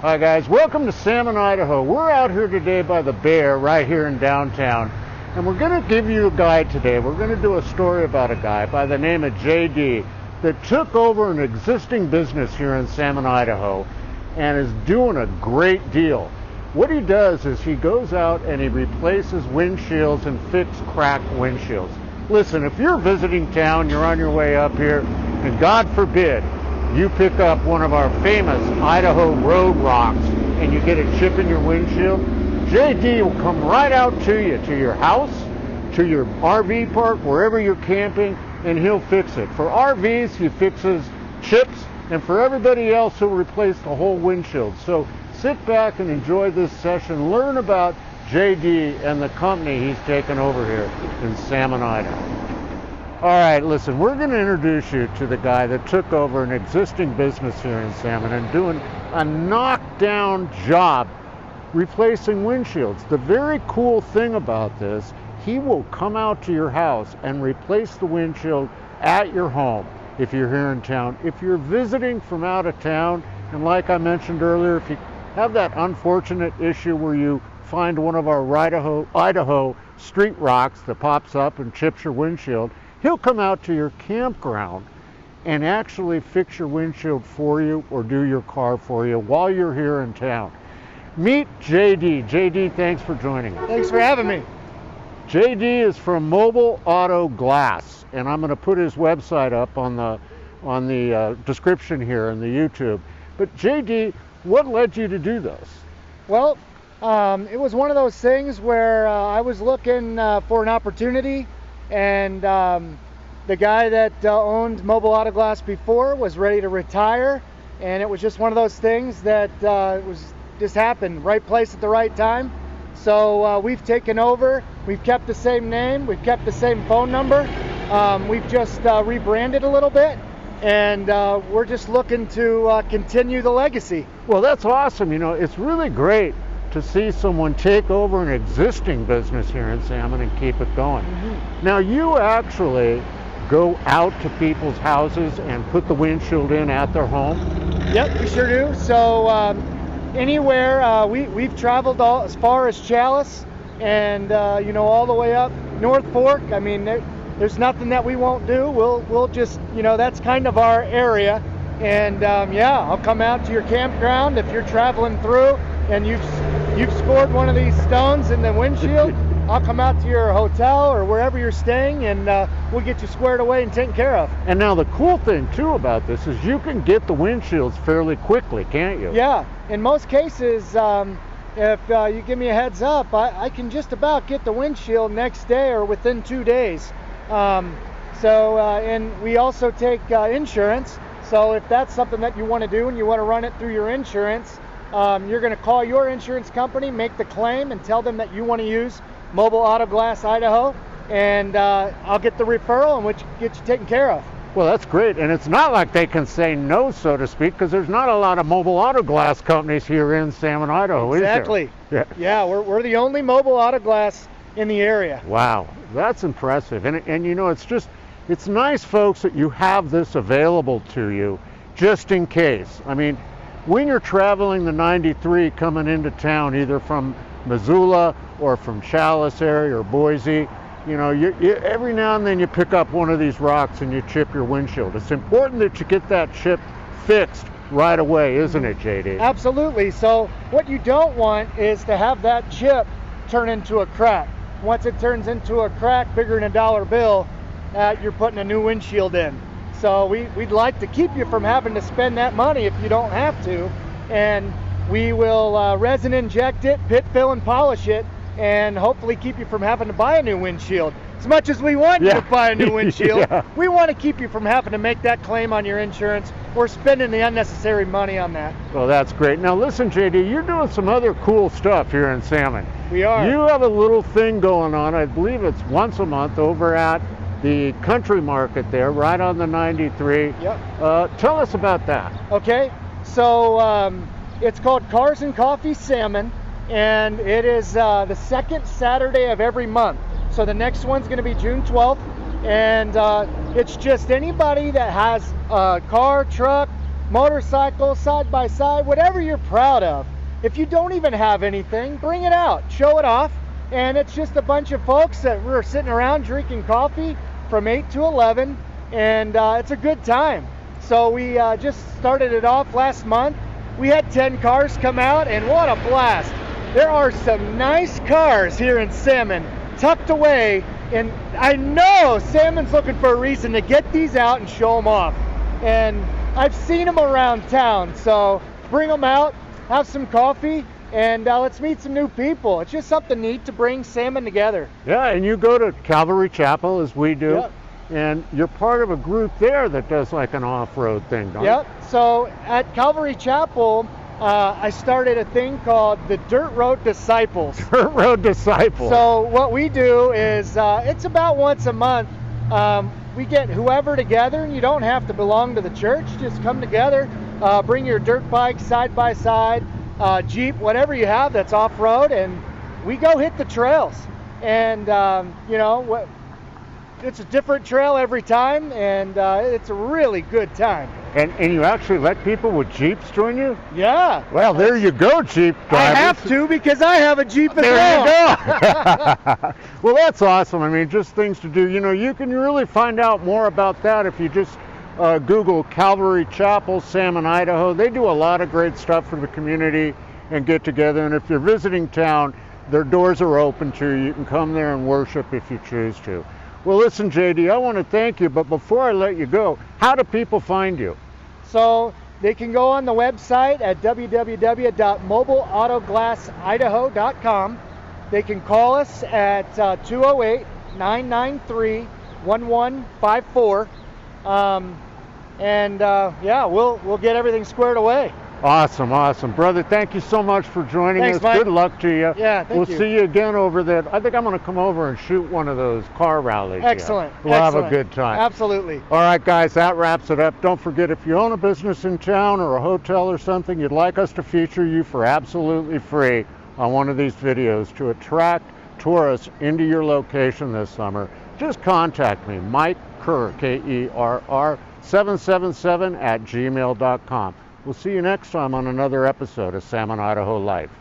Hi guys, welcome to Salmon, Idaho. We're out here today by the Bear right here in downtown, and we're going to give you a guide today. We're going to do a story about a guy by the name of JD that took over an existing business here in Salmon, Idaho and is doing a great deal. What he does is he goes out and he replaces windshields and fixes cracked windshields. Listen, if you're visiting town, you're on your way up here, and God forbid you pick up one of our famous Idaho road rocks and you get a chip in your windshield, JD will come right out to you, to your house, to your RV park, wherever you're camping, and he'll fix it. For RVs, he fixes chips, and for everybody else, he'll replace the whole windshield. So sit back and enjoy this session. Learn about JD and the company he's taken over here in Salmon, Idaho. All right, listen, we're going to introduce you to the guy that took over an existing business here in Salmon and doing a knockdown job replacing windshields. The very cool thing about this, he will come out to your house and replace the windshield at your home if you're here in town. If you're visiting from out of town, and like I mentioned earlier, if you have that unfortunate issue where you find one of our Idaho street rocks that pops up and chips your windshield, he'll come out to your campground and actually fix your windshield for you or do your car for you while you're here in town. Meet JD. JD, thanks for joining us. Thanks for having me. JD is from Mobile Auto Glass, and I'm going to put his website up on the description here in the YouTube. But JD, what led you to do this? Well, it was one of those things where I was looking for an opportunity, and the guy that owned Mobile Auto Glass before was ready to retire, and it was just one of those things that just happened, right place at the right time. So we've taken over. We've kept the same name. We've kept the same phone number. We've just rebranded a little bit, and we're just looking to continue the legacy. Well, that's awesome. You know, it's really great to see someone take over an existing business here in Salmon and keep it going. Mm-hmm. Now, you actually go out to people's houses and put the windshield in at their home? Yep, we sure do. So anywhere, we've traveled as far as Chalice and all the way up North Fork. I mean, there's nothing that we won't do. We'll just, that's kind of our area. And I'll come out to your campground if you're traveling through and you've scored one of these stones in the windshield. I'll come out to your hotel or wherever you're staying, and we'll get you squared away and taken care of. And now the cool thing too about this is you can get the windshields fairly quickly, can't you? Yeah, in most cases, if you give me a heads up, I can just about get the windshield next day or within 2 days. And we also take insurance. So if that's something that you want to do and you want to run it through your insurance, you're going to call your insurance company, make the claim, and tell them that you want to use Mobile Auto Glass Idaho, and I'll get the referral and get you taken care of. Well, that's great, and it's not like they can say no, so to speak, because there's not a lot of mobile auto glass companies here in Salmon, Idaho, exactly. Is there? Yeah, we're the only mobile auto glass in the area. Wow, that's impressive, and it's nice, folks, that you have this available to you just in case. I mean, when you're traveling the 93 coming into town, either from Missoula or from Chalice area or Boise, you every now and then you pick up one of these rocks and you chip your windshield. It's important that you get that chip fixed right away, isn't it, JD? Absolutely. So what you don't want is to have that chip turn into a crack. Once it turns into a crack bigger than a dollar bill, you're putting a new windshield in. So we'd like to keep you from having to spend that money if you don't have to, and we will resin inject it, pit fill and polish it, and hopefully keep you from having to buy a new windshield. As much as we want you to buy a new windshield, we want to keep you from having to make that claim on your insurance or spending the unnecessary money on that. Well, that's great. Now listen, JD, you're doing some other cool stuff here in Salmon. We are. You have a little thing going on, I believe it's once a month, over at the country market there, right on the 93. Yep. Tell us about that. Okay, so it's called Cars and Coffee Salmon, and it is the second Saturday of every month. So the next one's going to be June 12th, and it's just anybody that has a car, truck, motorcycle, side by side, whatever you're proud of. If you don't even have anything, bring it out, show it off. And it's just a bunch of folks that were sitting around drinking coffee from 8 to 11, and it's a good time. So we just started it off last month. We had 10 cars come out, and what a blast. There are some nice cars here in Salmon tucked away, and I know Salmon's looking for a reason to get these out and show them off. And I've seen them around town, so bring them out, have some coffee, and let's meet some new people. It's just something neat to bring Salmon together. Yeah, and you go to Calvary Chapel as we do. Yep. And you're part of a group there that does like an off-road thing, don't you? Yep. So at Calvary Chapel, I started a thing called the Dirt Road Disciples. Dirt Road Disciples. So what we do is, it's about once a month, we get whoever together, and you don't have to belong to the church, just come together, bring your dirt bike, side by side, Jeep, whatever you have that's off-road, and we go hit the trails. And, it's a different trail every time, and it's a really good time. And you actually let people with Jeeps join you? Yeah. Well, there you go, Jeep drivers. I have to, because I have a Jeep as well. well. There you go. Well, that's awesome. I mean, just things to do. You know, you can really find out more about that if you just Google Calvary Chapel, Salmon, Idaho. They do a lot of great stuff for the community and get together. And if you're visiting town, their doors are open to you. You can come there and worship if you choose to. Well, listen, JD, I want to thank you, but before I let you go, how do people find you? So they can go on the website at www.mobileautoglassidaho.com. They can call us at 208-993-1154. We'll get everything squared away. Awesome, awesome. Brother, thank you so much for joining Thanks, us. Mike. Good luck to you. Yeah, thank you. We'll see you again over there. I think I'm going to come over and shoot one of those car rallies. Excellent. We'll have a good time. Absolutely. All right, guys, that wraps it up. Don't forget, if you own a business in town or a hotel or something, you'd like us to feature you for absolutely free on one of these videos to attract tourists into your location this summer, just contact me, Mike Kerr, Kerr, 777 @gmail.com. We'll see you next time on another episode of Salmon Idaho Life.